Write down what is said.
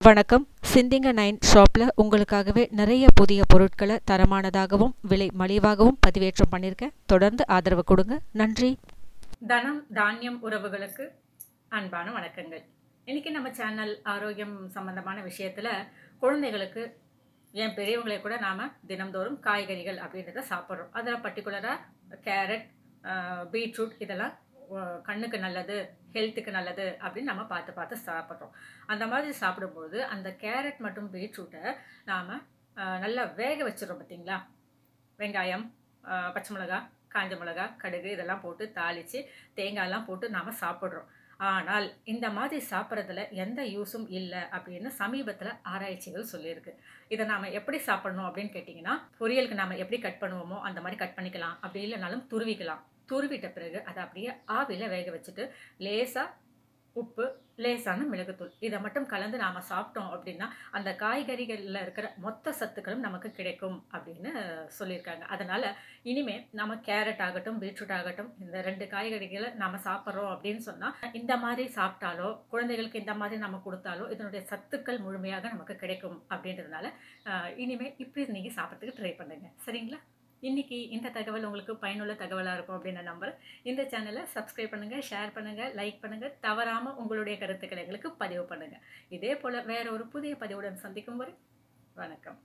வணக்கம். சிந்திங்க 9 ஷாப்பில் உங்களுக்காகவே நிறைய புதிய பொருட்களை தரமானதாகவும் விலை மலிவாகவும் பதிவேற்றம் பண்ணியிருக்கேன். தொடர்ந்து ஆதரவு கொடுங்க. நன்றி. தனம் தானியம் உறவுகளுக்கு அன்பான வணக்கங்கள். இன்னைக்கு நம்ம சேனல் ஆரோக்கியம் சம்பந்தமான விஷயத்துல குழந்தைகளுக்கு ஏன் பெரியவங்களை கூட நாம தினம்தோறும் காய்கறிகள் அப்படின்றத சாப்பிட்றோம். அதில் பர்டிகுலராக கேரட், பீட்ரூட் இதெல்லாம் கண்ணுக்கு நல்லது, ஹெல்த்துக்கு நல்லது அப்படின்னு நம்ம பார்த்து பார்த்து சாப்பிட்றோம். அந்த மாதிரி சாப்பிடும்போது அந்த கேரட் மற்றும் பீட்ரூட்டை நாம் நல்லா வேக வச்சிடறோம். பார்த்தீங்களா? வெங்காயம், பச்சை மிளகா, காஞ்ச மிளகா, கடுகு இதெல்லாம் போட்டு தாளித்து தேங்காயெல்லாம் போட்டு நாம் சாப்பிட்றோம். ஆனால் இந்த மாதிரி சாப்பிட்றதுல எந்த யூஸும் இல்லை அப்படின்னு சமீபத்தில் ஆராய்ச்சிகள் சொல்லியிருக்கு. இதை நாம் எப்படி சாப்பிடணும் அப்படின்னு கேட்டிங்கன்னா, பொரியலுக்கு நாம் எப்படி கட் பண்ணுவோமோ அந்த மாதிரி கட் பண்ணிக்கலாம். அப்படி இல்லைனாலும் துருவிக்கலாம். துருவிட்ட பிறகு அதை அப்படியே ஆவியில் வேக வச்சுட்டு லேசாக உப்பு, லேசான மிளகுத்தூள் இதை மட்டும் கலந்து நாம் சாப்பிட்டோம் அப்படின்னா அந்த காய்கறிகளில் இருக்கிற மொத்த சத்துக்களும் நமக்கு கிடைக்கும் அப்படின்னு சொல்லியிருக்காங்க. அதனால் இனிமேல் நம்ம கேரட் ஆகட்டும், பீட்ரூட் ஆகட்டும், இந்த 2 காய்கறிகளை நாம் சாப்பிட்றோம் அப்படின்னு சொன்னால் இந்த மாதிரி சாப்பிட்டாலோ குழந்தைகளுக்கு இந்த மாதிரி நம்ம கொடுத்தாலோ இதனுடைய சத்துக்கள் முழுமையாக நமக்கு கிடைக்கும் அப்படின்றதுனால இனிமேல் இப்படி நீங்கள் சாப்பிட்றதுக்கு ட்ரை பண்ணுங்க. சரிங்களா? இன்னைக்கு இந்த தகவல் உங்களுக்கு பயனுள்ள தகவலாக இருக்கும் அப்படின்னு நான் நம்புறேன். இந்த சேனலை சப்ஸ்கிரைப் பண்ணுங்கள், ஷேர் பண்ணுங்கள், லைக் பண்ணுங்கள். தவறாமல் உங்களுடைய கருத்துக்களை எங்களுக்கு பதிவு பண்ணுங்கள். இதே போல் வேற ஒரு புதிய பதிவுடன் சந்திக்கும் வரை வணக்கம்.